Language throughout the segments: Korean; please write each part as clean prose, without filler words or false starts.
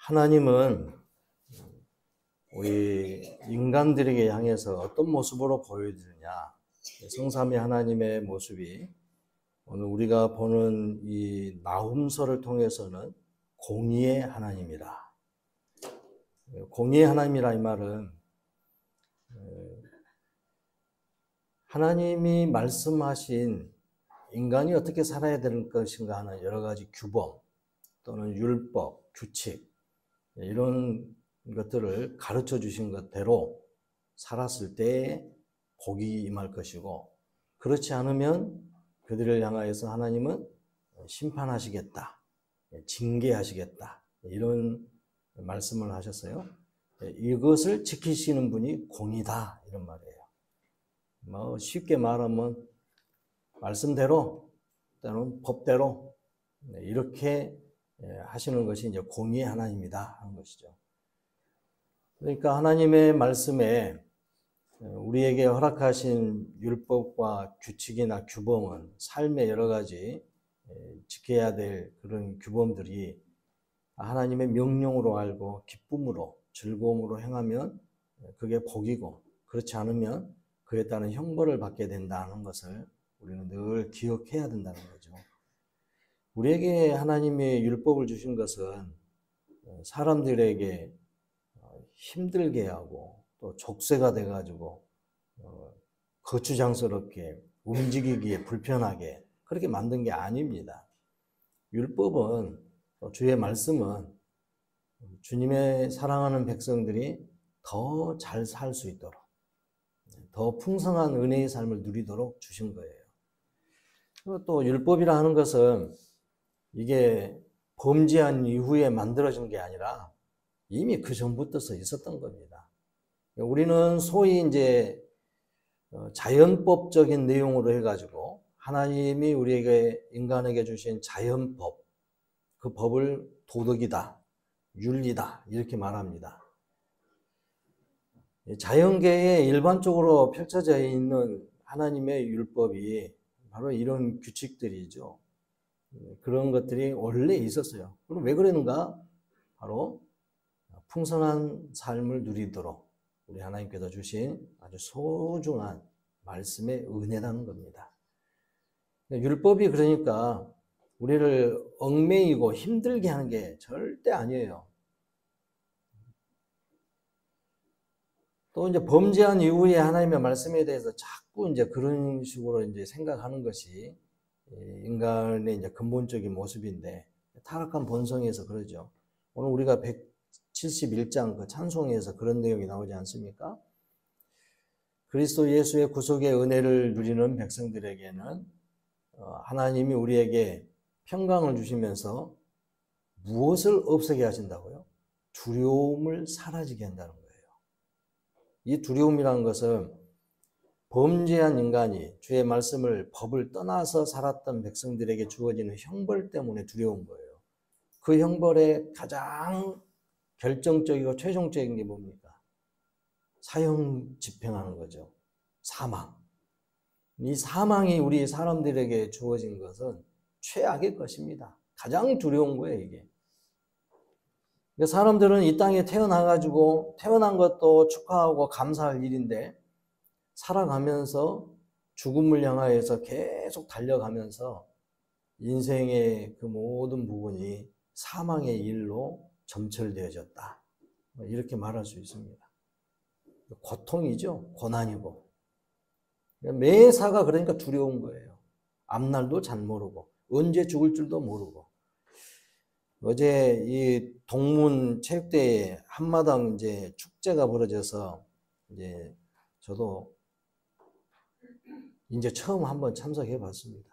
하나님은 우리 인간들에게 향해서 어떤 모습으로 보여주느냐, 성삼위 하나님의 모습이 오늘 우리가 보는 이 나훔서를 통해서는 공의의 하나님이라. 공의의 하나님이라 이 말은 하나님이 말씀하신 인간이 어떻게 살아야 되는 것인가 하는 여러 가지 규범 또는 율법, 규칙 이런 것들을 가르쳐 주신 것대로 살았을 때 복이 임할 것이고, 그렇지 않으면 그들을 향하여서 하나님은 심판하시겠다, 징계하시겠다, 이런 말씀을 하셨어요. 이것을 지키시는 분이 공의다, 이런 말이에요. 뭐 쉽게 말하면 말씀대로 또는 법대로 이렇게 하시는 것이 이제 공의의 하나님이다 하는 것이죠. 그러니까 하나님의 말씀에 우리에게 허락하신 율법과 규칙이나 규범은 삶의 여러 가지 지켜야 될 그런 규범들이 하나님의 명령으로 알고 기쁨으로 즐거움으로 행하면 그게 복이고, 그렇지 않으면 그에 따른 형벌을 받게 된다는 것을 우리는 늘 기억해야 된다는 거죠. 우리에게 하나님의 율법을 주신 것은 사람들에게 힘들게 하고 또 족쇄가 돼가지고 거추장스럽게 움직이기에 불편하게 그렇게 만든 게 아닙니다. 율법은, 주의 말씀은 주님의 사랑하는 백성들이 더 잘 살 수 있도록, 더 풍성한 은혜의 삶을 누리도록 주신 거예요. 그리고 또 율법이라 하는 것은 이게 범죄한 이후에 만들어진 게 아니라 이미 그 전부터 있었던 겁니다. 우리는 소위 이제 자연법적인 내용으로 해가지고 하나님이 우리에게 인간에게 주신 자연법, 그 법을 도덕이다, 윤리다 이렇게 말합니다. 자연계에 일반적으로 펼쳐져 있는 하나님의 율법이 바로 이런 규칙들이죠. 그런 것들이 원래 있었어요. 그럼 왜 그러는가? 바로 풍성한 삶을 누리도록 우리 하나님께서 주신 아주 소중한 말씀의 은혜라는 겁니다. 율법이 그러니까 우리를 얽매이고 힘들게 하는 게 절대 아니에요. 또 이제 범죄한 이후에 하나님의 말씀에 대해서 자꾸 이제 그런 식으로 이제 생각하는 것이 인간의 이제 근본적인 모습인데, 타락한 본성에서 그러죠. 오늘 우리가 171장 그 찬송에서 그런 내용이 나오지 않습니까? 그리스도 예수의 구속의 은혜를 누리는 백성들에게는 하나님이 우리에게 평강을 주시면서 무엇을 없애게 하신다고요? 두려움을 사라지게 한다는 거예요. 이 두려움이라는 것은 범죄한 인간이 주의 말씀을, 법을 떠나서 살았던 백성들에게 주어지는 형벌 때문에 두려운 거예요. 그 형벌의 가장 결정적이고 최종적인 게 뭡니까? 사형 집행하는 거죠. 사망. 이 사망이 우리 사람들에게 주어진 것은 최악의 것입니다. 가장 두려운 거예요, 이게. 사람들은 이 땅에 태어나가지고 태어난 것도 축하하고 감사할 일인데, 살아가면서 죽음을 향하여서 계속 달려가면서 인생의 그 모든 부분이 사망의 일로 점철되어졌다, 이렇게 말할 수 있습니다. 고통이죠. 고난이고. 매사가 그러니까 두려운 거예요. 앞날도 잘 모르고 언제 죽을 줄도 모르고. 어제 이 동문 체육대회 한마당 이제 축제가 벌어져서 이제 저도 이제 처음 한번 참석해 봤습니다.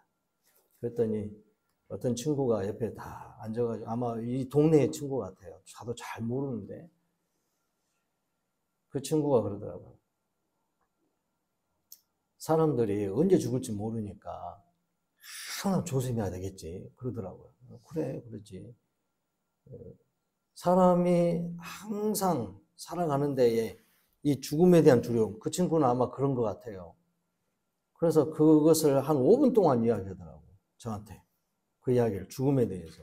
그랬더니 어떤 친구가 옆에 다 앉아가지고, 아마 이 동네의 친구 같아요. 저도 잘 모르는데 그 친구가 그러더라고요. 사람들이 언제 죽을지 모르니까 항상 조심해야 되겠지 그러더라고요. 그래, 그렇지. 사람이 항상 살아가는 데에 이 죽음에 대한 두려움, 그 친구는 아마 그런 것 같아요. 그래서 그것을 한 5분 동안 이야기하더라고요. 저한테. 그 이야기를, 죽음에 대해서.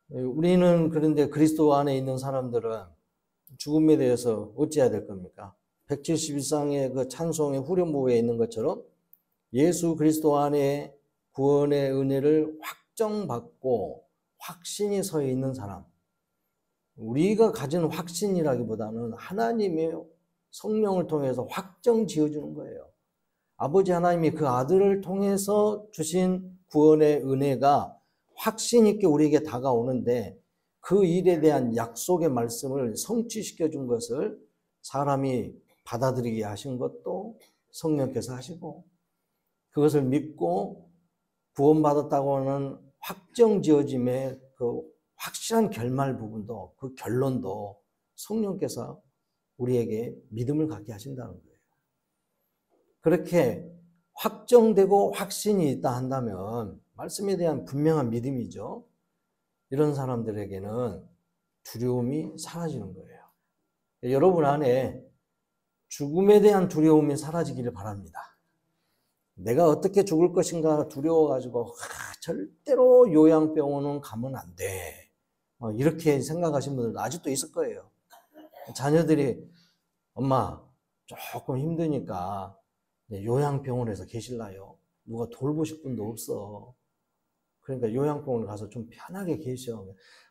우리는 그런데 그리스도 안에 있는 사람들은 죽음에 대해서 어찌해야 될 겁니까? 171상의 그 찬송의 후렴부에 있는 것처럼 예수 그리스도 안에 구원의 은혜를 확정받고 확신이 서 있는 사람, 우리가 가진 확신이라기보다는 하나님의 성령을 통해서 확정 지어주는 거예요. 아버지 하나님이 그 아들을 통해서 주신 구원의 은혜가 확신 있게 우리에게 다가오는데 그 일에 대한 약속의 말씀을 성취시켜 준 것을 사람이 받아들이게 하신 것도 성령께서 하시고, 그것을 믿고 구원받았다고 하는 확정 지어짐의 그 확실한 결말 부분도, 그 결론도 성령께서 우리에게 믿음을 갖게 하신다는 거예요. 그렇게 확정되고 확신이 있다 한다면 말씀에 대한 분명한 믿음이죠. 이런 사람들에게는 두려움이 사라지는 거예요. 여러분 안에 죽음에 대한 두려움이 사라지기를 바랍니다. 내가 어떻게 죽을 것인가 두려워가지고 절대로 요양병원은 가면 안 돼, 이렇게 생각하시는 분들도 아직도 있을 거예요. 자녀들이 엄마 조금 힘드니까 요양병원에서 계실라요? 누가 돌보실 분도 없어. 그러니까 요양병원 가서 좀 편하게 계셔.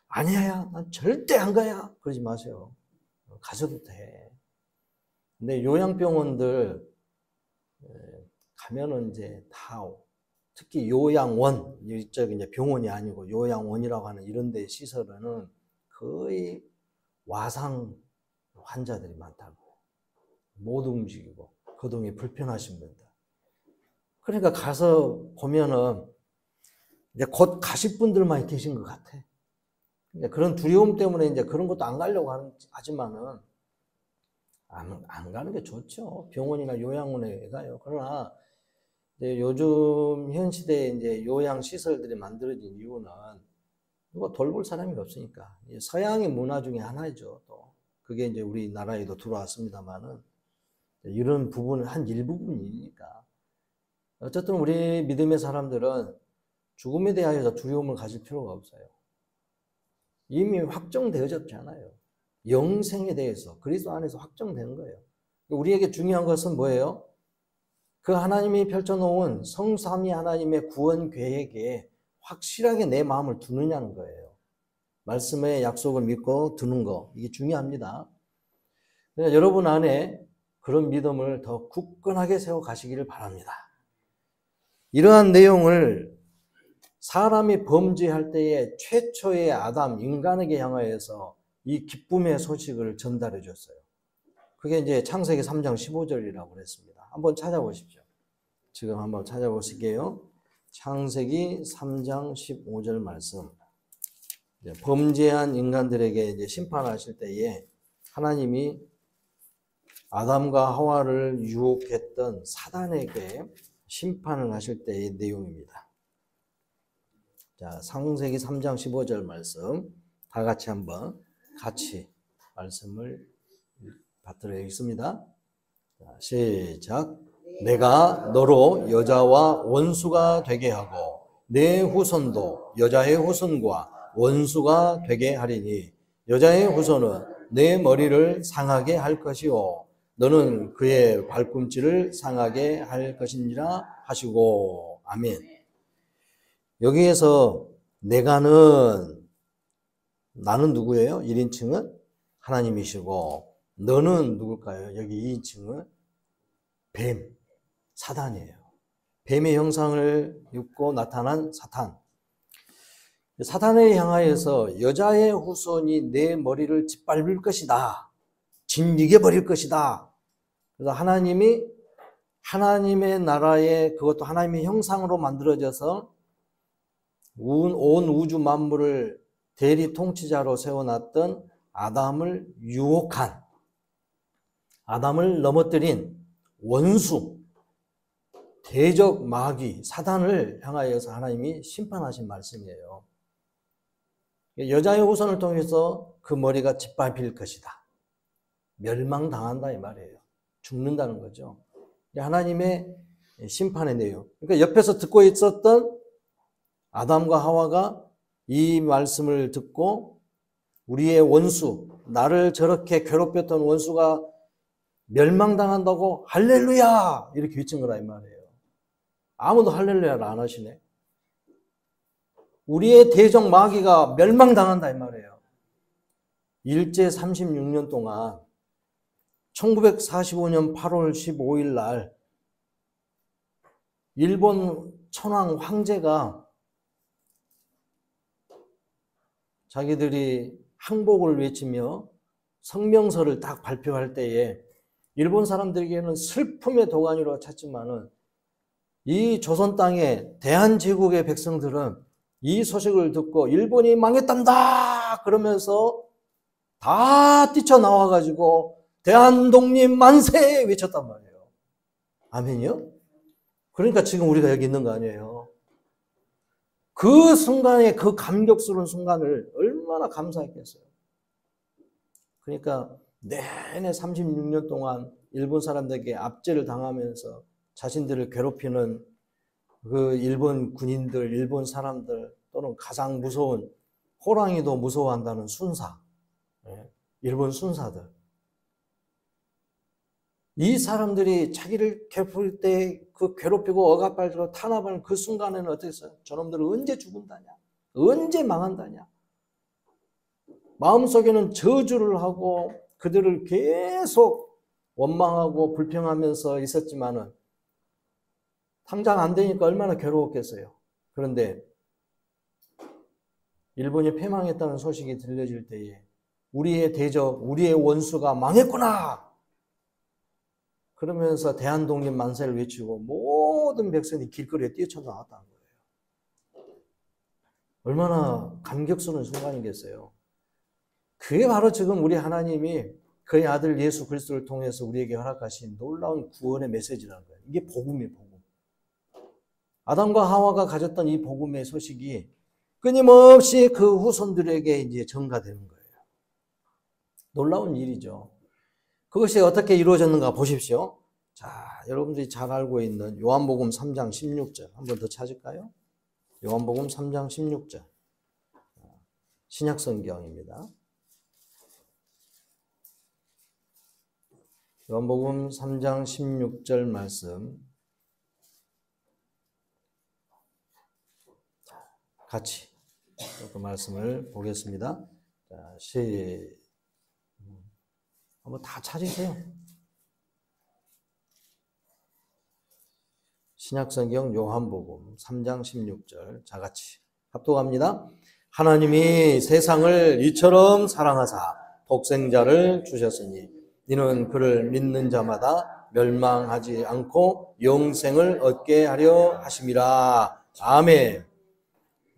아니야, 난 절대 안 가야. 그러지 마세요. 가셔도 돼. 근데 요양병원들 가면은 이제 다, 특히 요양원, 이쪽 이제 병원이 아니고 요양원이라고 하는 이런 데 시설에는 거의 와상 환자들이 많다고. 못 움직이고 거동이 불편하신 분들. 그러니까 가서 보면은 이제 곧 가실 분들만 계신 것 같아. 그런 두려움 때문에 이제 그런 것도 안 가려고 하지만은 안 가는 게 좋죠. 병원이나 요양원에 가요. 그러나 이제 요즘 현 시대에 이제 요양 시설들이 만들어진 이유는 누가 돌볼 사람이 없으니까. 서양의 문화 중에 하나죠. 또 그게 이제 우리나라에도 들어왔습니다만은 이런 부분은 한 일부분이니까. 어쨌든 우리 믿음의 사람들은 죽음에 대하여 두려움을 가질 필요가 없어요. 이미 확정되어졌잖아요. 영생에 대해서 그리스도 안에서 확정된 거예요. 우리에게 중요한 것은 뭐예요? 그 하나님이 펼쳐놓은 성삼위 하나님의 구원 계획에 확실하게 내 마음을 두느냐는 거예요. 말씀의 약속을 믿고 두는 거, 이게 중요합니다. 그러니까 여러분 안에 그런 믿음을 더 굳건하게 세워 가시기를 바랍니다. 이러한 내용을 사람이 범죄할 때에 최초의 아담, 인간에게 향하여서 이 기쁨의 소식을 전달해 줬어요. 그게 이제 창세기 3장 15절이라고 그랬습니다. 한번 찾아보십시오. 지금 한번 찾아보실게요. 창세기 3장 15절 말씀. 범죄한 인간들에게 이제 심판하실 때에 하나님이 아담과 하와를 유혹했던 사단에게 심판을 하실 때의 내용입니다. 자, 창세기 3장 15절 말씀 다 같이 한번 말씀을 받들어 읽습니다. 자, 시작. 내가 너로 여자와 원수가 되게 하고 내 후손도 여자의 후손과 원수가 되게 하리니 여자의 후손은 내 머리를 상하게 할 것이요 너는 그의 발꿈치를 상하게 할 것이니라 하시고. 아멘. 여기에서 나는 누구예요? 1인칭은 하나님이시고 너는 누굴까요? 여기 2인칭은 뱀, 사단이에요. 뱀의 형상을 입고 나타난 사탄. 사탄에 향하여서 여자의 후손이 내 머리를 짓밟을 것이다. 짓이겨버릴 것이다. 그래서 하나님이 하나님의 나라에, 그것도 하나님의 형상으로 만들어져서 온 우주 만물을 대리 통치자로 세워놨던 아담을 유혹한, 아담을 넘어뜨린 원수, 대적 마귀, 사단을 향하여서 하나님이 심판하신 말씀이에요. 여자의 후손을 통해서 그 머리가 짓밟힐 것이다. 멸망당한다 이 말이에요. 죽는다는 거죠. 하나님의 심판의 내용. 그러니까 옆에서 듣고 있었던 아담과 하와가 이 말씀을 듣고 우리의 원수, 나를 저렇게 괴롭혔던 원수가 멸망당한다고 할렐루야! 이렇게 외친 거라 이 말이에요. 아무도 할렐루야를 안 하시네. 우리의 대적 마귀가 멸망당한다 이 말이에요. 일제 36년 동안 1945년 8월 15일 날 일본 천황 황제가 자기들이 항복을 외치며 성명서를 딱 발표할 때에 일본 사람들에게는 슬픔의 도가니로 찾지만은 이 조선 땅의 대한제국의 백성들은 이 소식을 듣고 일본이 망했단다 그러면서 다 뛰쳐나와가지고 대한독립 만세 외쳤단 말이에요. 아멘이요? 그러니까 지금 우리가 여기 있는 거 아니에요. 그 순간에 그 감격스러운 순간을 얼마나 감사했겠어요. 그러니까 내내 36년 동안 일본 사람들에게 압제를 당하면서 자신들을 괴롭히는 그 일본 군인들, 일본 사람들 또는 가장 무서운 호랑이도 무서워한다는 순사, 일본 순사들. 이 사람들이 자기를 괴롭힐 때 그 괴롭히고 억압하고 탄압하는 그 순간에는 어떻게 했어요? 저놈들은 언제 죽은다냐? 언제 망한다냐? 마음속에는 저주를 하고 그들을 계속 원망하고 불평하면서 있었지만은 당장 안 되니까 얼마나 괴로웠겠어요. 그런데 일본이 패망했다는 소식이 들려질 때에 우리의 대적, 우리의 원수가 망했구나! 그러면서 대한독립 만세를 외치고 모든 백성이 길거리에 뛰쳐나왔다는 거예요. 얼마나 감격스러운 순간이겠어요. 그게 바로 지금 우리 하나님이 그의 아들 예수 그리스도를 통해서 우리에게 허락하신 놀라운 구원의 메시지라는 거예요. 이게 복음이에요, 복음. 아담과 하와가 가졌던 이 복음의 소식이 끊임없이 그 후손들에게 이제 전가되는 거예요. 놀라운 일이죠. 그것이 어떻게 이루어졌는가 보십시오. 자, 여러분들이 잘 알고 있는 요한복음 3장 16절 한 번 더 찾을까요? 요한복음 3장 16절 신약성경입니다. 요한복음 3장 16절 말씀 같이 그 말씀을 보겠습니다. 자, 한번 다 찾으세요. 신약성경 요한복음 3장 16절 자 같이 합독합니다. 하나님이 세상을 이처럼 사랑하사 독생자를 주셨으니 이는 그를 믿는 자마다 멸망하지 않고 영생을 얻게 하려 하심이라. 아멘.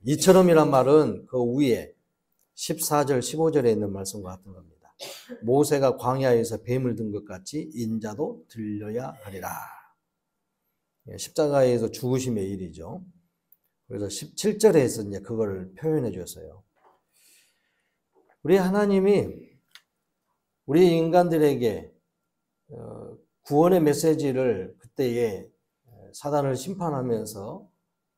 이처럼이란 말은 그 위에 14절 15절에 있는 말씀과 같은 겁니다. 모세가 광야에서 뱀을 든 것 같이 인자도 들려야 하리라. 십자가에서 죽으심의 일이죠. 그래서 17절에서 이제 그걸 표현해 줬어요. 우리 하나님이 우리 인간들에게 구원의 메시지를 그때에 사단을 심판하면서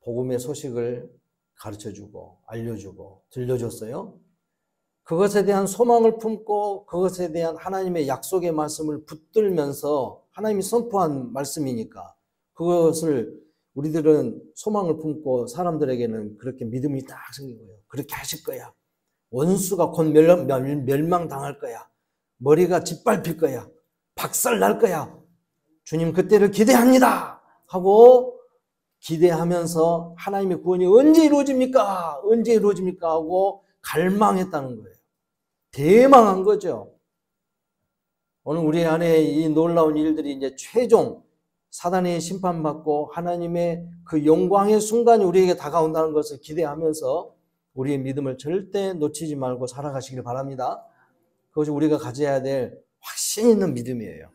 복음의 소식을 가르쳐주고 알려주고 들려줬어요. 그것에 대한 소망을 품고 그것에 대한 하나님의 약속의 말씀을 붙들면서 하나님이 선포한 말씀이니까 그것을 우리들은 소망을 품고 사람들에게는 그렇게 믿음이 딱 생긴 거예요. 그렇게 하실 거야. 원수가 곧 멸망당할 거야. 머리가 짓밟힐 거야. 박살 날 거야. 주님 그때를 기대합니다. 하고 기대하면서 하나님의 구원이 언제 이루어집니까? 언제 이루어집니까? 하고 갈망했다는 거예요. 대망한 거죠. 오늘 우리 안에 이 놀라운 일들이 이제 최종 사단의 심판받고 하나님의 그 영광의 순간이 우리에게 다가온다는 것을 기대하면서 우리의 믿음을 절대 놓치지 말고 살아가시길 바랍니다. 그것이 우리가 가져야 될 확신 있는 믿음이에요.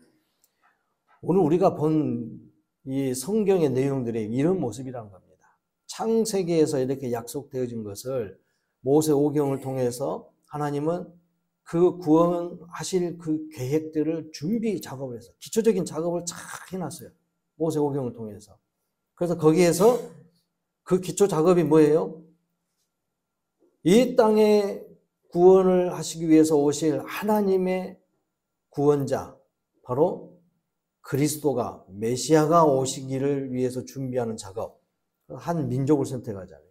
오늘 우리가 본 이 성경의 내용들이 이런 모습이란 겁니다. 창세기에서 이렇게 약속되어진 것을 모세 오경을 통해서 하나님은 그 구원하실 그 계획들을 준비 작업을 해서 기초적인 작업을 쫙 해놨어요. 모세 오경을 통해서. 그래서 거기에서 그 기초 작업이 뭐예요? 이 땅에 구원을 하시기 위해서 오실 하나님의 구원자, 바로 그리스도가, 메시아가 오시기를 위해서 준비하는 작업. 한 민족을 선택하잖아요.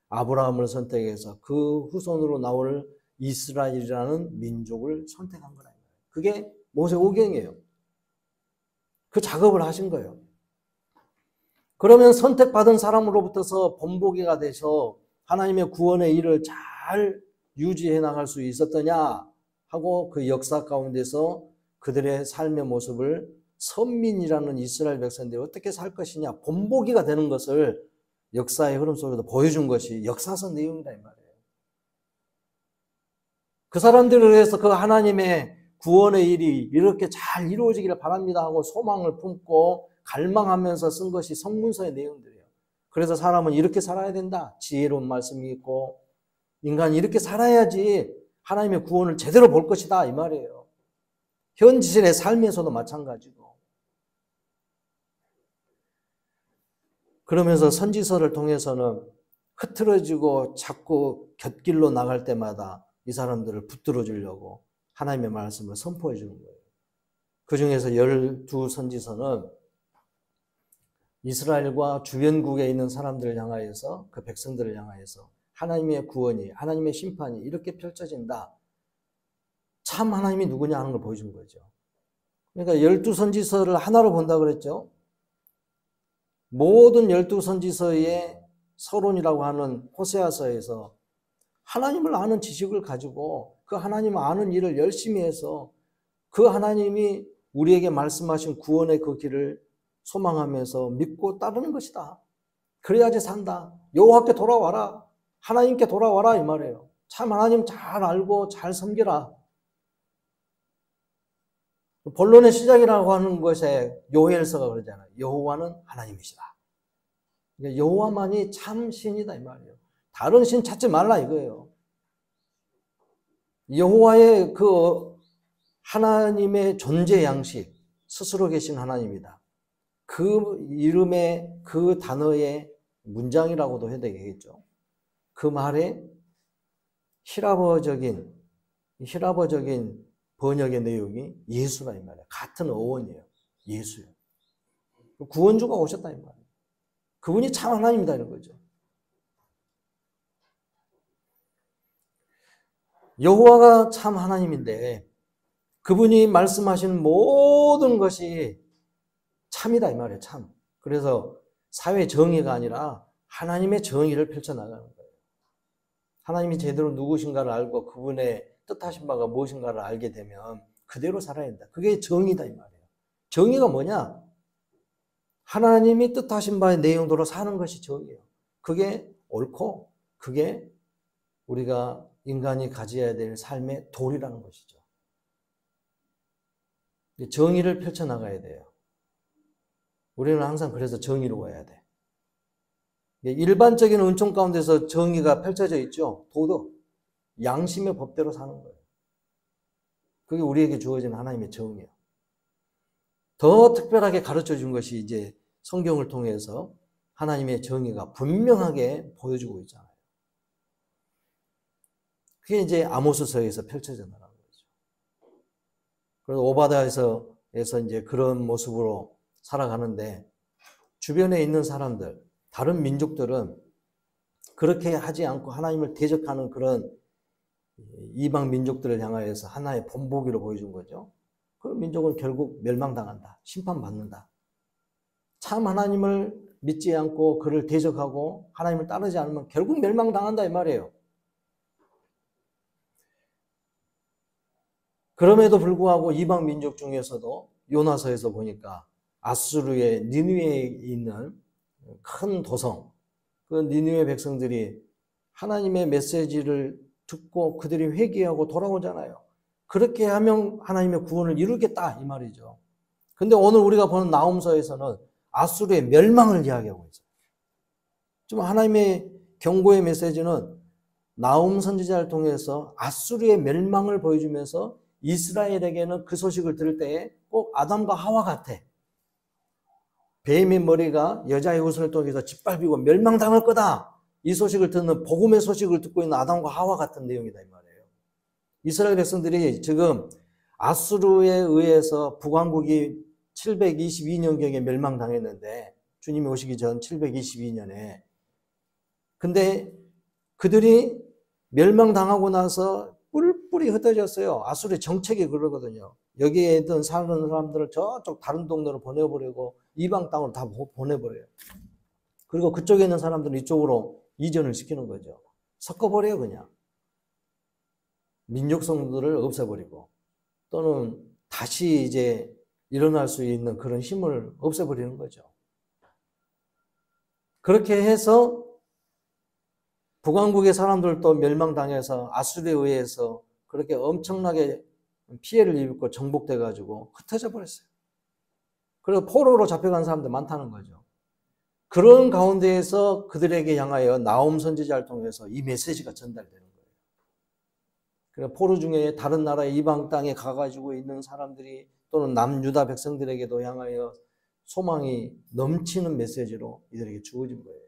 아브라함을 선택해서 그 후손으로 나올 이스라엘이라는 민족을 선택한 거라. 그게 모세오경이에요. 그 작업을 하신 거예요. 그러면 선택받은 사람으로부터서 본보기가 돼서 하나님의 구원의 일을 잘 유지해 나갈 수 있었더냐 하고 그 역사 가운데서 그들의 삶의 모습을 선민이라는 이스라엘 백성들이 어떻게 살 것이냐, 본보기가 되는 것을 역사의 흐름 속에서 보여준 것이 역사서 내용이다 이 말이에요. 그 사람들을 위해서 그 하나님의 구원의 일이 이렇게 잘 이루어지기를 바랍니다 하고 소망을 품고 갈망하면서 쓴 것이 성문서의 내용들이에요. 그래서 사람은 이렇게 살아야 된다. 지혜로운 말씀이 있고 인간이 이렇게 살아야지 하나님의 구원을 제대로 볼 것이다 이 말이에요. 현실의 삶에서도 마찬가지고. 그러면서 선지서를 통해서는 흐트러지고 자꾸 곁길로 나갈 때마다 이 사람들을 붙들어 주려고 하나님의 말씀을 선포해 주는 거예요. 그 중에서 12선지서는 이스라엘과 주변국에 있는 사람들을 향하여서, 그 백성들을 향하여서 하나님의 구원이, 하나님의 심판이 이렇게 펼쳐진다. 참 하나님이 누구냐 하는 걸 보여준 거죠. 그러니까 12선지서를 하나로 본다 그랬죠. 모든 12선지서의 서론이라고 하는 호세아서에서 하나님을 아는 지식을 가지고 그 하나님을 아는 일을 열심히 해서 그 하나님이 우리에게 말씀하신 구원의 그 길을 소망하면서 믿고 따르는 것이다. 그래야지 산다. 여호와께 돌아와라. 하나님께 돌아와라 이 말이에요. 참 하나님 잘 알고 잘 섬기라. 본론의 시작이라고 하는 것에 요엘서가 그러잖아요. 여호와는 하나님이시다. 그러니까 여호와만이 참 신이다 이 말이에요. 다른 신 찾지 말라 이거예요. 여호와의 그 하나님의 존재 양식, 스스로 계신 하나님이다. 그 이름의 그 단어의 문장이라고도 해야 되겠죠. 그 말에 히라버적인 번역의 내용이 예수라 이 말이에요. 같은 어원이에요. 예수요. 구원주가 오셨다 이 말이에요. 그분이 참 하나님이다 이런 거죠. 여호와가 참 하나님인데 그분이 말씀하신 모든 것이 참이다 이 말이에요. 참. 그래서 사회 정의가 아니라 하나님의 정의를 펼쳐나가는 거예요. 하나님이 제대로 누구신가를 알고 그분의 뜻하신 바가 무엇인가를 알게 되면 그대로 살아야 된다. 그게 정의다 이 말이에요. 정의가 뭐냐? 하나님이 뜻하신 바의 내용대로 사는 것이 정의예요. 그게 옳고 그게 우리가 인간이 가져야 될 삶의 도리라는 것이죠. 정의를 펼쳐나가야 돼요. 우리는 항상 그래서 정의로워야 돼. 일반적인 은총 가운데서 정의가 펼쳐져 있죠. 도덕, 양심의 법대로 사는 거예요. 그게 우리에게 주어진 하나님의 정의예요. 더 특별하게 가르쳐 준 것이 이제 성경을 통해서 하나님의 정의가 분명하게 보여주고 있잖아요. 그게 이제 아모스서에서 펼쳐져 나가는 거죠. 그래서 오바다에서 이제 그런 모습으로 살아가는데 주변에 있는 사람들, 다른 민족들은 그렇게 하지 않고 하나님을 대적하는 그런 이방 민족들을 향하여서 하나의 본보기로 보여준 거죠. 그 민족은 결국 멸망당한다. 심판받는다. 참 하나님을 믿지 않고 그를 대적하고 하나님을 따르지 않으면 결국 멸망당한다 이 말이에요. 그럼에도 불구하고 이방 민족 중에서도 요나서에서 보니까 아수르의 니느웨에 있는 큰 도성, 그 니느웨 백성들이 하나님의 메시지를 듣고 그들이 회개하고 돌아오잖아요. 그렇게 하면 하나님의 구원을 이루겠다 이 말이죠. 근데 오늘 우리가 보는 나훔서에서는 아수르의 멸망을 이야기하고 있어요. 좀 하나님의 경고의 메시지는 나훔 선지자를 통해서 아수르의 멸망을 보여주면서 이스라엘에게는 그 소식을 들을 때에 꼭 아담과 하와 같아. 뱀의 머리가 여자의 후손을 통해서 짓밟히고 멸망당할 거다. 이 소식을 듣는 복음의 소식을 듣고 있는 아담과 하와 같은 내용이다 이 말이에요. 이스라엘 백성들이 지금 아수르에 의해서 북왕국이 722년경에 멸망당했는데, 주님이 오시기 전 722년에. 근데 그들이 멸망당하고 나서 뿔뿔이 흩어졌어요. 아수르의 정책이 그러거든요. 여기에 있던 사는 사람들을 저쪽 다른 동네로 보내버리고 이방 땅으로 다 보내버려요. 그리고 그쪽에 있는 사람들은 이쪽으로 이전을 시키는 거죠. 섞어버려요, 그냥. 민족성들을 없애버리고, 또는 다시 이제 일어날 수 있는 그런 힘을 없애버리는 거죠. 그렇게 해서 북왕국의 사람들도 멸망당해서 아수르에 의해서 그렇게 엄청나게 피해를 입고 정복돼 가지고 흩어져 버렸어요. 그리고 포로로 잡혀간 사람들 많다는 거죠. 그런 가운데에서 그들에게 향하여 나홈 선지자를 통해서 이 메시지가 전달되는 거예요. 그러니까 포로 중에 다른 나라의 이방 땅에 가가지고 있는 사람들이, 또는 남유다 백성들에게도 향하여 소망이 넘치는 메시지로 이들에게 주어진 거예요.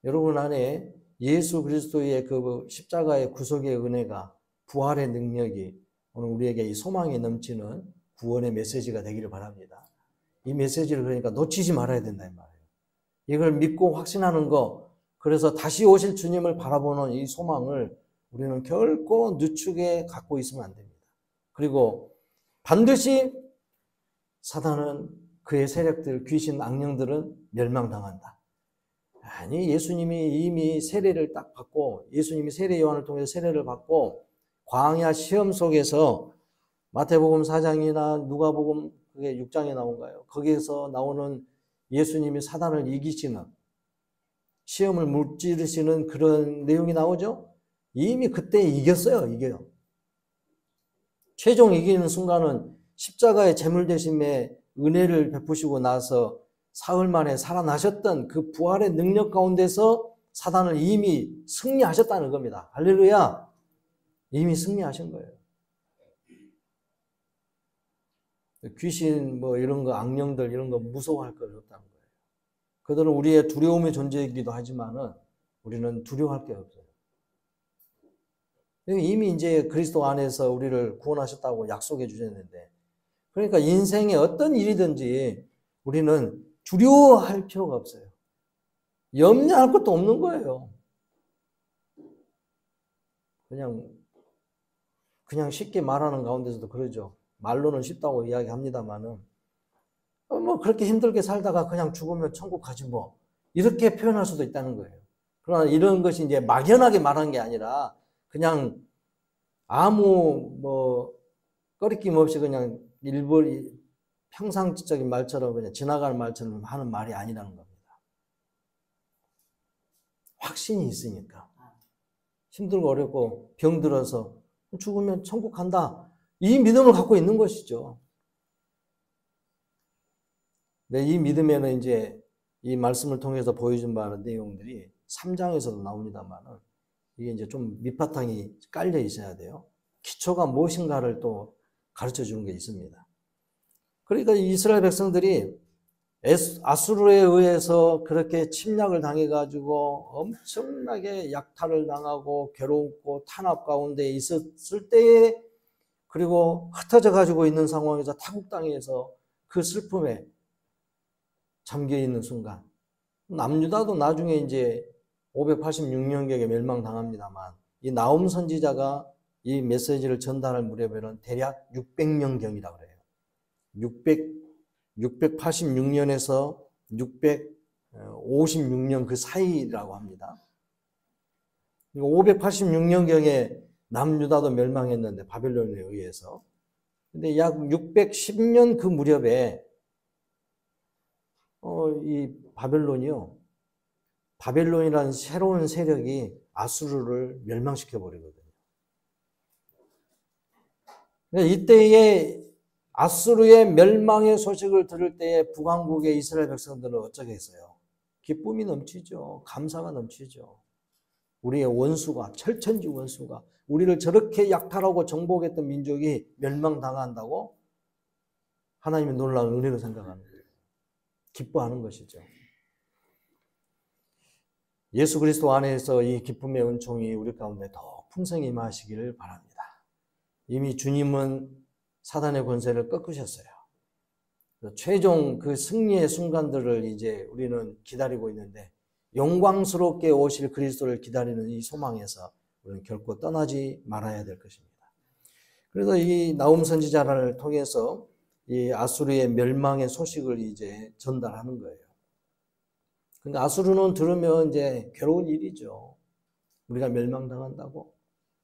여러분 안에 예수 그리스도의 그 십자가의 구속의 은혜가, 부활의 능력이 오늘 우리에게 이 소망이 넘치는 구원의 메시지가 되기를 바랍니다. 이 메시지를 그러니까 놓치지 말아야 된다 이 말이에요. 이걸 믿고 확신하는 거, 그래서 다시 오실 주님을 바라보는 이 소망을 우리는 결코 늦추게 갖고 있으면 안 됩니다. 그리고 반드시 사단은, 그의 세력들, 귀신, 악령들은 멸망당한다. 아니, 예수님이 이미 세례를 딱 받고, 예수님이 세례 요한을 통해서 세례를 받고 광야 시험 속에서, 마태복음 4장이나 누가복음 그게 6장에 나온가요? 거기에서 나오는 예수님이 사단을 이기시는, 시험을 무찌르시는 그런 내용이 나오죠? 이미 그때 이겼어요. 이겨요. 최종 이기는 순간은 십자가의 제물 대심에 은혜를 베푸시고 나서 사흘 만에 살아나셨던 그 부활의 능력 가운데서 사단을 이미 승리하셨다는 겁니다. 할렐루야! 이미 승리하신 거예요. 귀신 뭐 이런 거, 악령들 이런 거 무서워할 것 없다는 거예요. 그들은 우리의 두려움의 존재이기도 하지만은 우리는 두려워할 게 없어요. 이미 이제 그리스도 안에서 우리를 구원하셨다고 약속해 주셨는데, 그러니까 인생에 어떤 일이든지 우리는 두려워할 필요가 없어요. 염려할 것도 없는 거예요. 그냥 쉽게 말하는 가운데서도 그러죠. 말로는 쉽다고 이야기합니다만은, 뭐 그렇게 힘들게 살다가 그냥 죽으면 천국 가지 뭐, 이렇게 표현할 수도 있다는 거예요. 그러나 이런 것이 이제 막연하게 말하는 게 아니라 그냥 아무 뭐 꺼리낌 없이 그냥 평상적인 말처럼 그냥 지나가는 말처럼 하는 말이 아니라는 겁니다. 확신이 있으니까. 힘들고 어렵고 병들어서 죽으면 천국 간다, 이 믿음을 갖고 있는 것이죠. 네, 이 믿음에는 이제 이 말씀을 통해서 보여준 바는 내용들이 3장에서도 나옵니다만은, 이게 이제 좀 밑바탕이 깔려 있어야 돼요. 기초가 무엇인가를 또 가르쳐 주는 게 있습니다. 그러니까 이스라엘 백성들이 아수르에 의해서 그렇게 침략을 당해가지고 엄청나게 약탈을 당하고 괴롭고 탄압 가운데 있었을 때에, 그리고 흩어져 가지고 있는 상황에서 타국 땅에서 그 슬픔에 잠겨 있는 순간, 남유다도 나중에 이제 586년경에 멸망당합니다만, 이 나홈 선지자가 이 메시지를 전달할 무렵에는 대략 600년경이라고 그래요. 686년에서 656년 그 사이라고 합니다. 586년경에 남유다도 멸망했는데, 바벨론에 의해서. 근데 약 610년 그 무렵에 이 바벨론이라는 새로운 세력이 아수르를 멸망시켜 버리거든요. 그러니까 이때에 아수르의 멸망의 소식을 들을 때에 북왕국의 이스라엘 백성들은 어쩌겠어요? 기쁨이 넘치죠. 감사가 넘치죠. 우리의 원수가, 철천지 원수가, 우리를 저렇게 약탈하고 정복했던 민족이 멸망당한다고 하나님의 놀라운 은혜로 생각하는 거예요. 기뻐하는 것이죠. 예수 그리스도 안에서 이 기쁨의 은총이 우리 가운데 더 풍성히 임하시기를 바랍니다. 이미 주님은 사단의 권세를 꺾으셨어요. 최종 그 승리의 순간들을 이제 우리는 기다리고 있는데 영광스럽게 오실 그리스도를 기다리는 이 소망에서 우리는 결코 떠나지 말아야 될 것입니다. 그래서 이 나훔 선지자를 통해서 이 아수르의 멸망의 소식을 이제 전달하는 거예요. 그러니까 아수르는 들으면 이제 괴로운 일이죠. 우리가 멸망당한다고.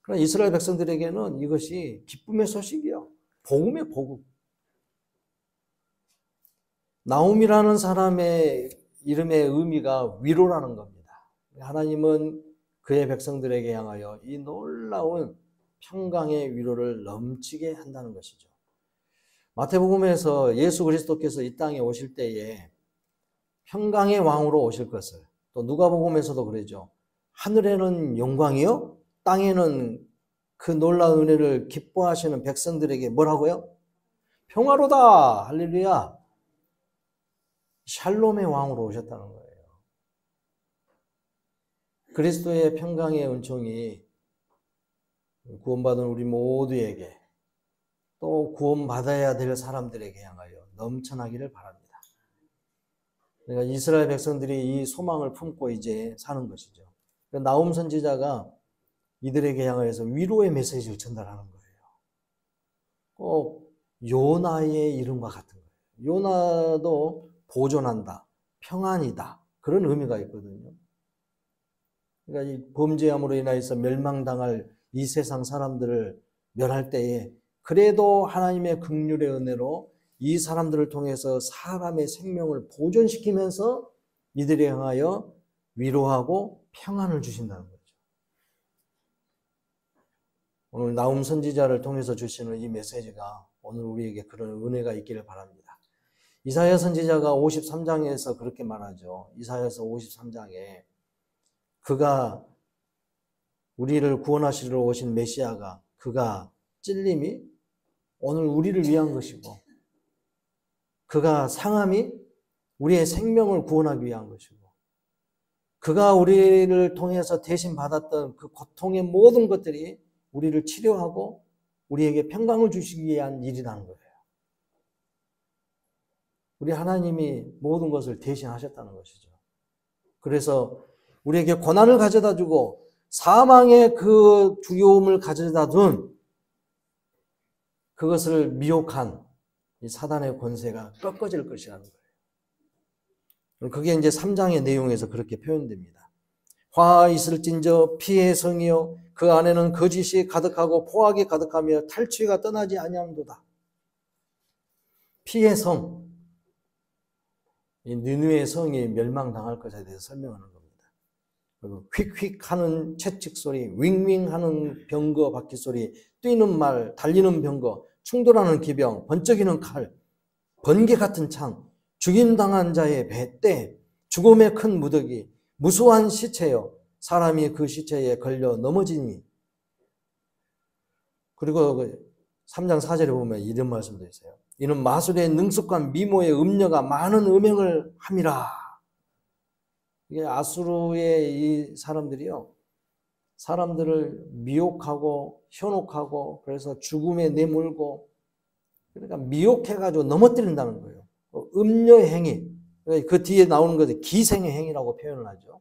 그러나 이스라엘 백성들에게는 이것이 기쁨의 소식이요. 복음의 복음. 나훔이라는 사람의 이름의 의미가 위로라는 겁니다. 하나님은 그의 백성들에게 향하여 이 놀라운 평강의 위로를 넘치게 한다는 것이죠. 마태복음에서 예수 그리스도께서 이 땅에 오실 때에 평강의 왕으로 오실 것을, 또 누가복음에서도 그러죠. 하늘에는 영광이요, 땅에는 그 놀라운 은혜를 기뻐하시는 백성들에게 뭐라고요? 평화로다. 할렐루야. 샬롬의 왕으로 오셨다는 거예요. 그리스도의 평강의 은총이 구원받은 우리 모두에게, 또 구원받아야 될 사람들에게 향하여 넘쳐나기를 바랍니다. 그러니까 이스라엘 백성들이 이 소망을 품고 이제 사는 것이죠. 나훔 선지자가 이들에게 향하여서 위로의 메시지를 전달하는 거예요. 꼭 요나의 이름과 같은 거예요. 요나도 보존한다, 평안이다, 그런 의미가 있거든요. 그러니까 이 범죄함으로 인하여서 멸망당할 이 세상 사람들을 멸할 때에 그래도 하나님의 긍휼의 은혜로 이 사람들을 통해서 사람의 생명을 보존시키면서 이들에 향하여 위로하고 평안을 주신다는 거죠. 오늘 나훔 선지자를 통해서 주시는 이 메시지가 오늘 우리에게 그런 은혜가 있기를 바랍니다. 이사야 선지자가 53장에서 그렇게 말하죠. 이사야서 53장에 그가 우리를 구원하시러 오신 메시아가, 그가 찔림이 오늘 우리를 위한 것이고, 그가 상함이 우리의 생명을 구원하기 위한 것이고, 그가 우리를 통해서 대신 받았던 그 고통의 모든 것들이 우리를 치료하고 우리에게 평강을 주시기 위한 일이라는 거예요. 우리 하나님이 모든 것을 대신하셨다는 것이죠. 그래서 우리에게 고난을 가져다 주고 사망의 그 두려움을 가져다 둔 그것을 미혹한 이 사단의 권세가 꺾어질 것이라는 거예요. 그게 이제 3장의 내용에서 그렇게 표현됩니다. 화 있을진저 피의 성이요 그 안에는 거짓이 가득하고 포악이 가득하며 탈취가 떠나지 아니함도다. 피의 성, 이 니느웨의 성이 멸망당할 것에 대해서 설명하는 겁니다. 그리고 휙휙 하는 채찍 소리, 윙윙 하는 병거 바퀴 소리, 뛰는 말, 달리는 병거, 충돌하는 기병, 번쩍이는 칼, 번개 같은 창, 죽임당한 자의 때, 죽음의 큰 무더기, 무수한 시체요, 사람이 그 시체에 걸려 넘어지니. 그리고 3장 4절에 보면 이런 말씀도 있어요. 이는 마술의 능숙과 미모의 음녀가 많은 음행을 함이라. 이게 아수르의 이 사람들이요, 사람들을 미혹하고 현혹하고 그래서 죽음에 내몰고, 그러니까 미혹해가지고 넘어뜨린다는 거예요. 음녀의 행위, 그 뒤에 나오는 것이 기생의 행위라고 표현을 하죠.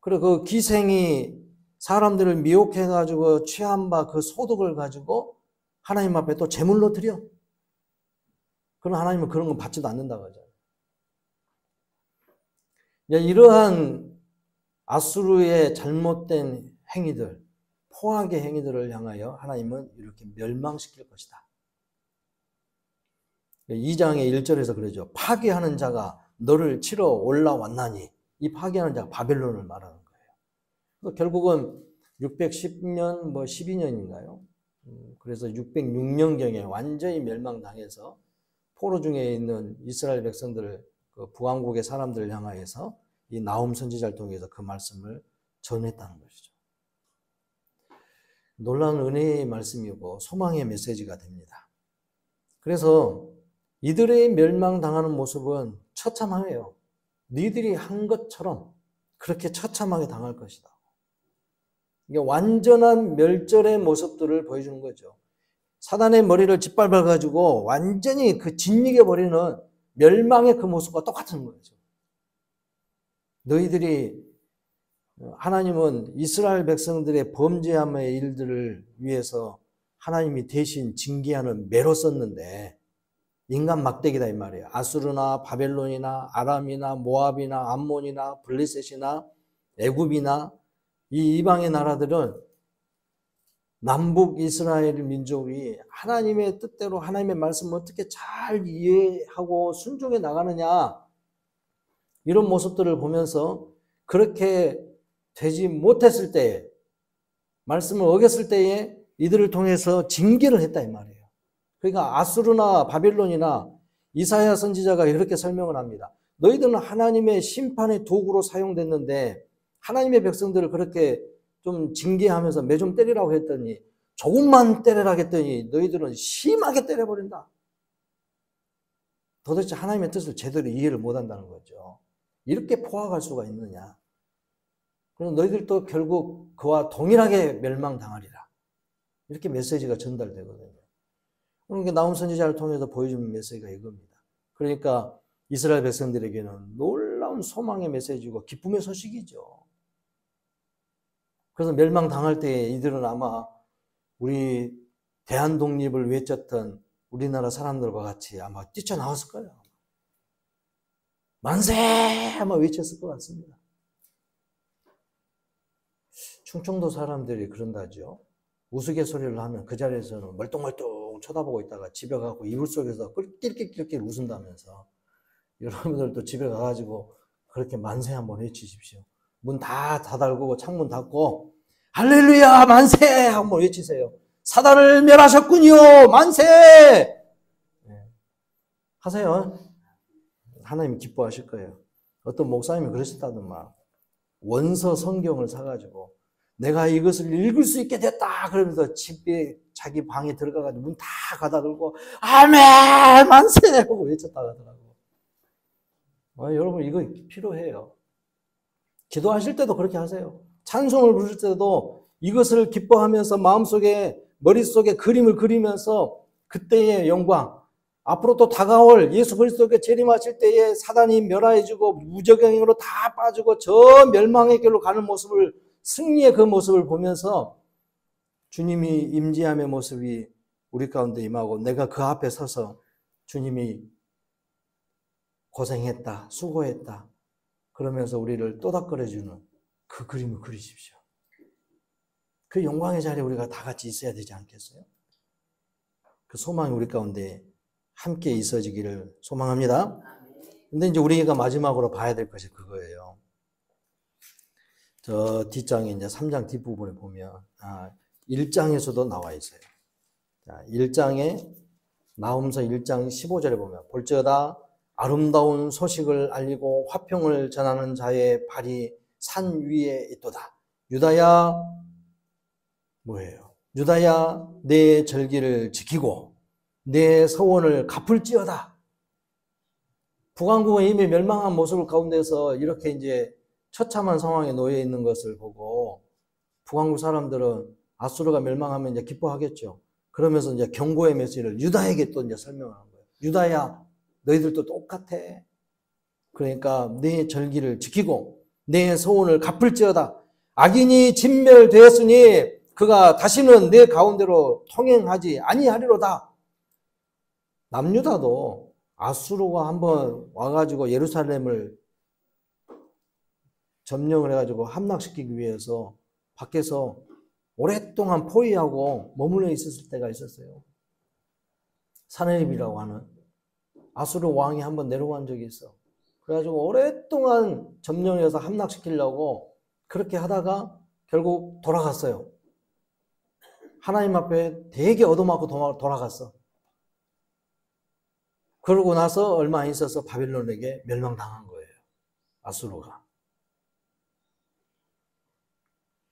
그리고 그 기생이 사람들을 미혹해가지고 취한 바 그 소득을 가지고 하나님 앞에 또 제물로 드려. 그럼 하나님은 그런 건 받지도 않는다고 하죠. 이러한 아수르의 잘못된 행위들, 포악의 행위들을 향하여 하나님은 이렇게 멸망시킬 것이다. 2장의 1절에서 그러죠. 파괴하는 자가 너를 치러 올라왔나니. 이 파괴하는 자가 바벨론을 말하는 거예요. 결국은 610년, 12년인가요? 그래서 606년경에 완전히 멸망당해서 포로 중에 있는 이스라엘 백성들을, 그 북왕국의 사람들을 향하여서 이 나훔 선지자를 통해서 그 말씀을 전했다는 것이죠. 놀라운 은혜의 말씀이고 소망의 메시지가 됩니다. 그래서 이들의 멸망당하는 모습은 처참해요. 니들이 한 것처럼 그렇게 처참하게 당할 것이다. 이게 완전한 멸절의 모습들을 보여주는 거죠. 사단의 머리를 짓밟아가지고 완전히 그 짓이겨버리는 멸망의 그 모습과 똑같은 거죠. 너희들이 하나님은 이스라엘 백성들의 범죄함의 일들을 위해서 하나님이 대신 징계하는 매로 썼는데 인간 막대기다 이 말이에요. 아수르나 바벨론이나 아람이나 모압이나 암몬이나 블레셋이나 애굽이나 이 이방의 나라들은 남북 이스라엘 민족이 하나님의 뜻대로 하나님의 말씀을 어떻게 잘 이해하고 순종해 나가느냐 이런 모습들을 보면서 그렇게 되지 못했을 때에 말씀을 어겼을 때에 이들을 통해서 징계를 했다 이 말이에요. 그러니까 아수르나 바빌론이나 이사야 선지자가 이렇게 설명을 합니다. 너희들은 하나님의 심판의 도구로 사용됐는데 하나님의 백성들을 그렇게 좀 징계하면서 매 좀 때리라고 했더니 조금만 때리라 했더니 너희들은 심하게 때려버린다. 도대체 하나님의 뜻을 제대로 이해를 못한다는 거죠. 이렇게 포악할 수가 있느냐. 그럼 너희들도 결국 그와 동일하게 멸망당하리라. 이렇게 메시지가 전달되거든요. 그러니까 나훔 선지자를 통해서 보여주는 메시지가 이겁니다. 그러니까 이스라엘 백성들에게는 놀라운 소망의 메시지고 기쁨의 소식이죠. 그래서 멸망당할 때 이들은 아마 우리 대한독립을 외쳤던 우리나라 사람들과 같이 아마 뛰쳐나왔을 거예요. 만세! 아마 외쳤을 것 같습니다. 충청도 사람들이 그런다죠. 우스갯소리를 하면 그 자리에서는 멀뚱멀뚱 쳐다보고 있다가 집에 가고 이불 속에서 낄낄낄낄 웃은다면서 여러분들도 집에 가가지고 그렇게 만세 한번 외치십시오. 문 다 닫고 창문 닫고 할렐루야 만세 한번 외치세요. 사단을 멸하셨군요 만세 네. 하세요. 하나님 기뻐하실 거예요. 어떤 목사님이 그러셨다더만 원서 성경을 사가지고 내가 이것을 읽을 수 있게 됐다 그러면서 집에 자기 방에 들어가가지고 문 다 가다들고 아멘 만세 하고 외쳤다 하더라고. 여러분 이거 필요해요. 기도하실 때도 그렇게 하세요. 찬송을 부를 때도 이것을 기뻐하면서 마음속에 머릿속에 그림을 그리면서 그때의 영광 앞으로 또 다가올 예수 그리스도께 재림하실 때에 사단이 멸하여지고 무적행으로 다 빠지고 저 멸망의 길로 가는 모습을 승리의 그 모습을 보면서 주님이 임재함의 모습이 우리 가운데 임하고 내가 그 앞에 서서 주님이 고생했다 수고했다 그러면서 우리를 또닥거려주는 그 그림을 그리십시오. 그 영광의 자리에 우리가 다 같이 있어야 되지 않겠어요? 그 소망이 우리 가운데 함께 있어지기를 소망합니다. 근데 이제 우리가 마지막으로 봐야 될 것이 그거예요. 저 뒷장에 이제 3장 뒷부분에 보면 1장에서도 나와 있어요. 자, 1장에 나훔서 1장 15절에 보면 볼지어다 아름다운 소식을 알리고 화평을 전하는 자의 발이 산 위에 있도다. 유다야 뭐예요? 유다야 내 절기를 지키고 내 서원을 갚을지어다. 북왕국은 이미 멸망한 모습을 가운데서 이렇게 이제 처참한 상황에 놓여 있는 것을 보고 북왕국 사람들은 아수르가 멸망하면 이제 기뻐하겠죠. 그러면서 이제 경고의 메시지를 유다에게 또 이제 설명하는 거예요. 유다야, 너희들도 똑같아. 그러니까 내 절기를 지키고 내 서원을 갚을지어다. 악인이 진멸되었으니 그가 다시는 내 가운데로 통행하지 아니하리로다. 남유다도 아수르가 한번 와가지고 예루살렘을 점령을 해가지고 함락시키기 위해서 밖에서 오랫동안 포위하고 머물러 있었을 때가 있었어요. 사네립이라고 하는 아수르 왕이 한번 내려간 적이 있어. 그래가지고 오랫동안 점령해서 함락시키려고 그렇게 하다가 결국 돌아갔어요. 하나님 앞에 되게 얻어맞고 돌아갔어. 그러고 나서 얼마 안 있어서 바빌론에게 멸망당한 거예요. 아수르가.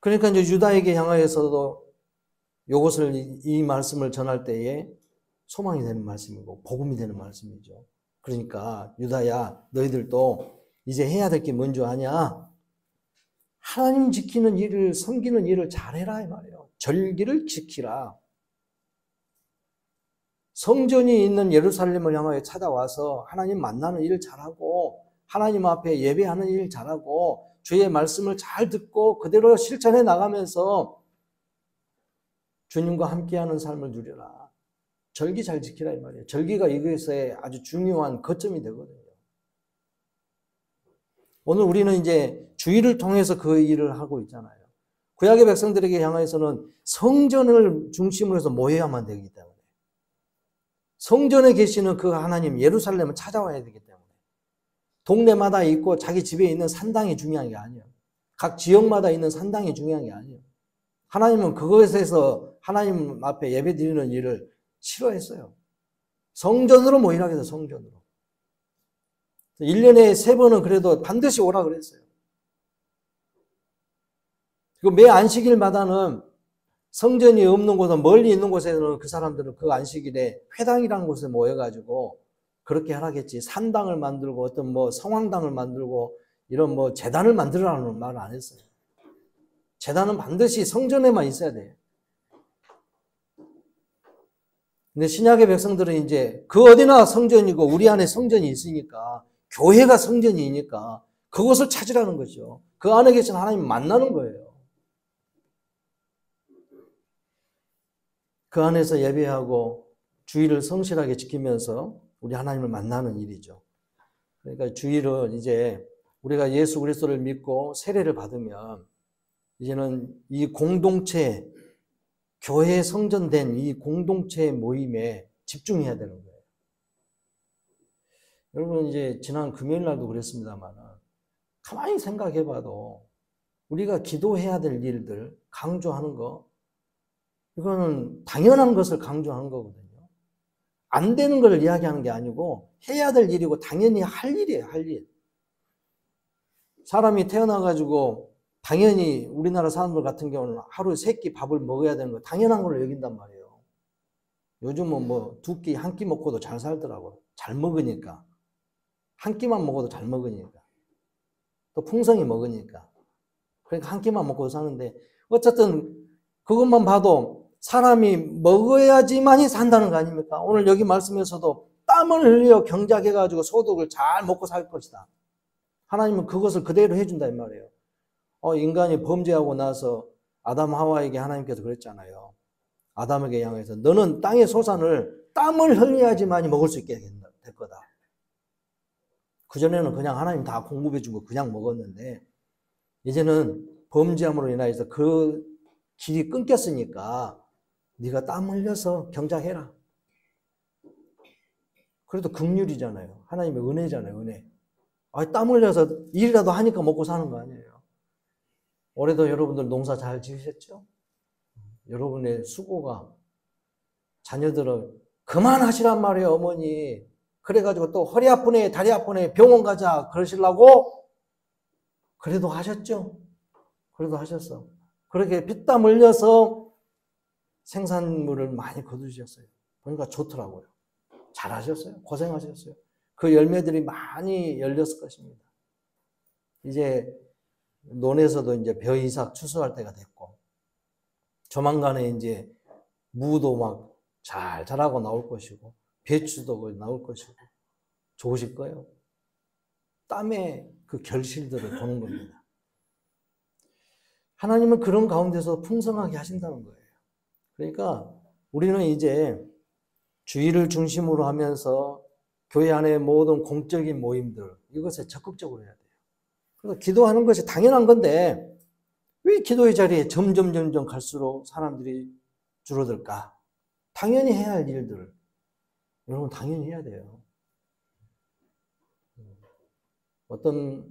그러니까 이제 유다에게 향하여서도 이것을 이 말씀을 전할 때에 소망이 되는 말씀이고 복음이 되는 말씀이죠. 그러니까 유다야 너희들도 이제 해야 될 게 뭔지 아냐? 하나님 지키는 일을, 섬기는 일을 잘해라 이 말이에요. 절기를 지키라. 성전이 있는 예루살렘을 향하여 찾아와서 하나님 만나는 일을 잘하고 하나님 앞에 예배하는 일을 잘하고 주의 말씀을 잘 듣고 그대로 실천해 나가면서 주님과 함께하는 삶을 누려라. 절기 잘 지키라 이 말이에요. 절기가 이것에 아주 중요한 거점이 되거든요. 오늘 우리는 이제 주일을 통해서 그 일을 하고 있잖아요. 구약의 백성들에게 향해서는 성전을 중심으로 해서 모여야만 되기 때문에 성전에 계시는 그 하나님 예루살렘을 찾아와야 되기 때문에 동네마다 있고 자기 집에 있는 산당이 중요한 게 아니에요. 각 지역마다 있는 산당이 중요한 게 아니에요. 하나님은 그것에서 하나님 앞에 예배 드리는 일을 싫어했어요. 성전으로 모이라 해서 성전으로. 1년에 3번은 그래도 반드시 오라 그랬어요. 그리고 매 안식일마다는 성전이 없는 곳은 멀리 있는 곳에는 그 사람들은 그 안식일에 회당이라는 곳에 모여가지고 그렇게 하라겠지. 산당을 만들고 어떤 뭐 성황당을 만들고 이런 뭐 재단을 만들으라는 말을 안 했어요. 재단은 반드시 성전에만 있어야 돼요. 근데 신약의 백성들은 이제 그 어디나 성전이고 우리 안에 성전이 있으니까 교회가 성전이니까 그것을 찾으라는 거죠. 그 안에 계신 하나님 만나는 거예요. 그 안에서 예배하고 주일을 성실하게 지키면서 우리 하나님을 만나는 일이죠. 그러니까 주일은 이제 우리가 예수 그리스도를 믿고 세례를 받으면 이제는 이 공동체, 교회 성전된 이 공동체 모임에 집중해야 되는 거예요. 여러분 이제 지난 금요일 날도 그랬습니다만 가만히 생각해 봐도 우리가 기도해야 될 일들 강조하는 거 이거는 당연한 것을 강조하는 거거든요. 안 되는 걸 이야기하는 게 아니고 해야 될 일이고 당연히 할 일이에요. 할 일. 사람이 태어나가지고 당연히 우리나라 사람들 같은 경우는 하루에 3끼 밥을 먹어야 되는 거 당연한 걸로 여긴단 말이에요. 요즘은 뭐 2끼, 1끼 먹고도 잘 살더라고요. 잘 먹으니까. 1끼만 먹어도 잘 먹으니까. 또 풍성히 먹으니까. 그러니까 1끼만 먹고 사는데 어쨌든 그것만 봐도 사람이 먹어야지만이 산다는 거 아닙니까? 오늘 여기 말씀에서도 땀을 흘려 경작해가지고 소득을 잘 먹고 살 것이다. 하나님은 그것을 그대로 해준다 이 말이에요. 인간이 범죄하고 나서 아담 하와에게 하나님께서 그랬잖아요. 아담에게 향해서 너는 땅의 소산을 땀을 흘려야지만이 먹을 수 있게 될 거다. 그전에는 그냥 하나님 다 공급해주고 그냥 먹었는데 이제는 범죄함으로 인하여서 그 길이 끊겼으니까 네가 땀 흘려서 경작해라. 그래도 긍휼이잖아요. 하나님의 은혜잖아요. 은혜. 땀 흘려서 일이라도 하니까 먹고 사는 거 아니에요. 올해도 여러분들 농사 잘 지으셨죠? 여러분의 수고가 자녀들은 그만하시란 말이에요. 어머니. 그래가지고 또 허리 아프네 다리 아프네 병원 가자 그러시려고 그래도 하셨죠? 그래도 하셨어. 그렇게 피땀 흘려서 생산물을 많이 거두셨어요. 그러니까 좋더라고요. 잘하셨어요. 고생하셨어요. 그 열매들이 많이 열렸을 것입니다. 이제 논에서도 이제 벼 이삭 추수할 때가 됐고 조만간에 이제 무도 막 잘 자라고 나올 것이고 배추도 나올 것이고 좋으실 거예요. 땀의 그 결실들을 보는 겁니다. 하나님은 그런 가운데서 풍성하게 하신다는 거예요. 그러니까 우리는 이제 주일을 중심으로 하면서 교회 안의 모든 공적인 모임들 이것에 적극적으로 해야 돼요. 그래서 기도하는 것이 당연한 건데 왜 기도의 자리에 점점 갈수록 사람들이 줄어들까? 당연히 해야 할 일들 여러분 당연히 해야 돼요. 어떤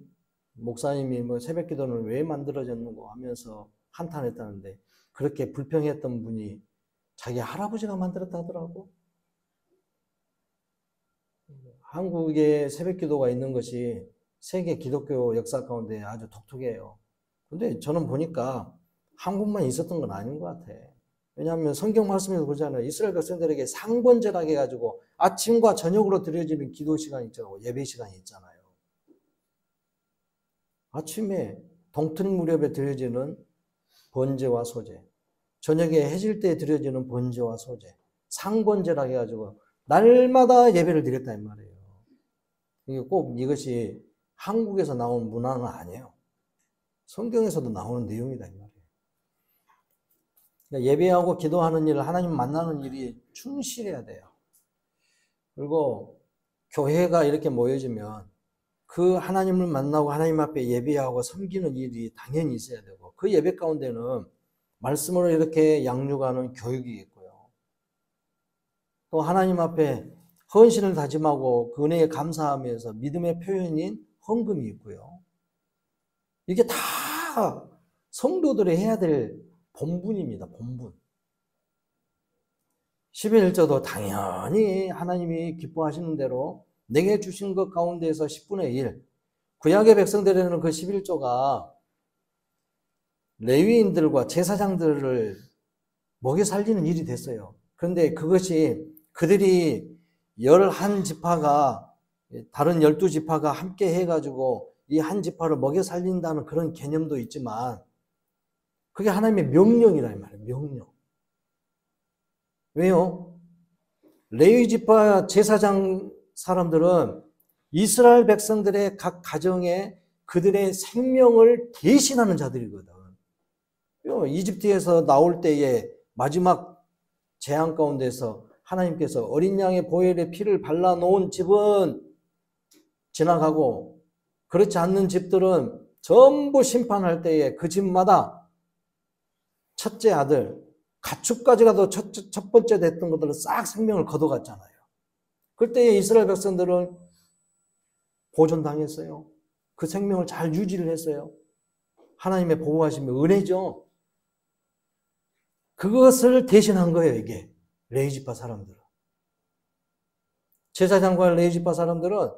목사님이 뭐 새벽 기도는 왜 만들어졌는고 하면서 한탄했다는데 그렇게 불평했던 분이 자기 할아버지가 만들었다 하더라고. 한국에 새벽 기도가 있는 것이 세계 기독교 역사 가운데 아주 독특해요. 근데 저는 보니까 한국만 있었던 건 아닌 것 같아. 왜냐하면 성경 말씀에서 보잖아요. 이스라엘 백성들에게 상번제라고 해가지고 아침과 저녁으로 드려지는 기도 시간이 있잖아요. 예배 시간이 있잖아요. 아침에 동틀 무렵에 드려지는 번제와 소제, 저녁에 해질 때 드려지는 번제와 소제, 상번제라고 해가지고 날마다 예배를 드렸다 이 말이에요. 이게 꼭 이것이 한국에서 나온 문화는 아니에요. 성경에서도 나오는 내용이다 이 말이에요. 그러니까 예배하고 기도하는 일, 하나님 만나는 일이 충실해야 돼요. 그리고 교회가 이렇게 모여지면 그 하나님을 만나고 하나님 앞에 예배하고 섬기는 일이 당연히 있어야 되고, 그 예배 가운데는 말씀으로 이렇게 양육하는 교육이 있고요. 또 하나님 앞에 헌신을 다짐하고 그 은혜에 감사하면서 믿음의 표현인 헌금이 있고요. 이게 다 성도들이 해야 될 본분입니다. 본분. 11조도 당연히 하나님이 기뻐하시는 대로 내게 주신 것 가운데에서 10분의 1, 구약의 백성들에는 그 11조가 레위인들과 제사장들을 먹여 살리는 일이 됐어요. 그런데 그것이 그들이 11지파가 다른 12지파가 함께 해가지고 이 한 지파를 먹여 살린다는 그런 개념도 있지만, 그게 하나님의 명령이란 말이에요. 명령. 왜요? 레위지파 제사장 사람들은 이스라엘 백성들의 각 가정에 그들의 생명을 대신하는 자들이거든. 이집트에서 나올 때에 마지막 재앙 가운데서 하나님께서 어린 양의 보혈의 피를 발라놓은 집은 지나가고, 그렇지 않는 집들은 전부 심판할 때에 그 집마다 첫째 아들, 가축까지 가도 첫 번째 됐던 것들은 싹 생명을 거둬갔잖아요. 그때에 이스라엘 백성들은 보존당했어요. 그 생명을 잘 유지를 했어요. 하나님의 보호하심의 은혜죠. 그것을 대신한 거예요, 이게. 레위지파 사람들은. 제사장과 레위지파 사람들은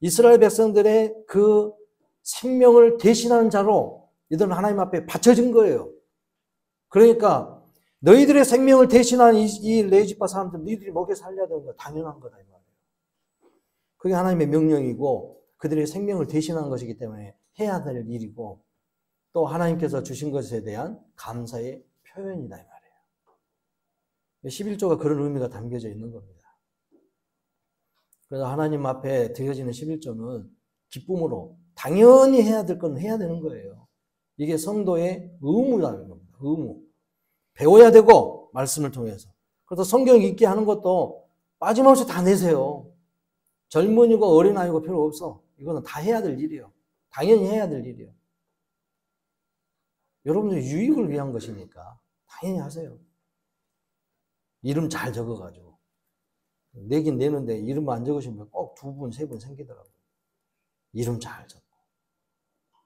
이스라엘 백성들의 그 생명을 대신하는 자로 이들은 하나님 앞에 바쳐진 거예요. 그러니까 너희들의 생명을 대신한 이 레위지파 사람들, 너희들이 먹여 살려야 되는 거 당연한 거다 이 말이에요. 그게 하나님의 명령이고 그들의 생명을 대신한 것이기 때문에 해야 될 일이고, 또 하나님께서 주신 것에 대한 감사의 표현이다 이 말이에요. 11조가 그런 의미가 담겨져 있는 겁니다. 그래서 하나님 앞에 드려지는 11조는 기쁨으로 당연히 해야 될 건 해야 되는 거예요. 이게 성도의 의무라는 겁니다. 의무. 배워야 되고, 말씀을 통해서. 그래서 성경 읽게 하는 것도 빠짐없이 다 내세요. 젊은이고 어린아이고 필요 없어. 이거는 다 해야 될 일이에요. 당연히 해야 될 일이에요. 여러분들 유익을 위한 것이니까 당연히 하세요. 이름 잘 적어가지고. 내긴 내는데 이름 안 적으시면 꼭 2분, 3분 생기더라고요. 이름 잘 적고.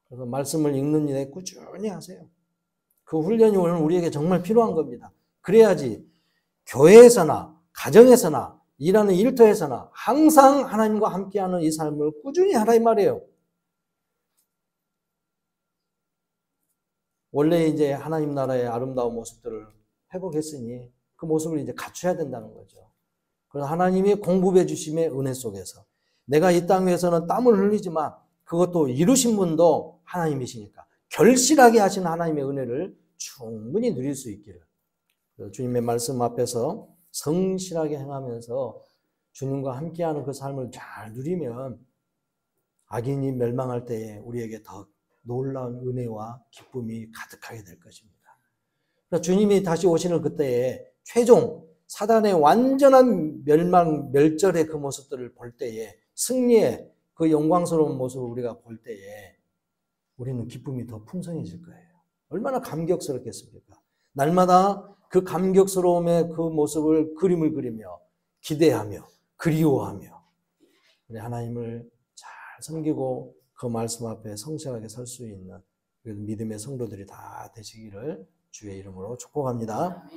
그래서 말씀을 읽는 일에 꾸준히 하세요. 그 훈련이 오늘 우리에게 정말 필요한 겁니다. 그래야지 교회에서나 가정에서나 일하는 일터에서나 항상 하나님과 함께하는 이 삶을 꾸준히 하라 이 말이에요. 원래 이제 하나님 나라의 아름다운 모습들을 회복했으니 그 모습을 이제 갖춰야 된다는 거죠. 그래서 하나님이 공급해 주심의 은혜 속에서 내가 이 땅 위에서는 땀을 흘리지만 그것도 이루신 분도 하나님이시니까 결실하게 하신 하나님의 은혜를 충분히 누릴 수 있기를, 주님의 말씀 앞에서 성실하게 행하면서 주님과 함께하는 그 삶을 잘 누리면 악인이 멸망할 때에 우리에게 더 놀라운 은혜와 기쁨이 가득하게 될 것입니다. 주님이 다시 오시는 그때에 최종 사단의 완전한 멸망, 멸절의 그 모습들을 볼 때에, 승리의 그 영광스러운 모습을 우리가 볼 때에 우리는 기쁨이 더 풍성해질 거예요. 얼마나 감격스럽겠습니까? 날마다 그 감격스러움의 그 모습을 그림을 그리며 기대하며 그리워하며 우리 하나님을 잘 섬기고 그 말씀 앞에 성실하게 설 수 있는 믿음의 성도들이 다 되시기를 주의 이름으로 축복합니다.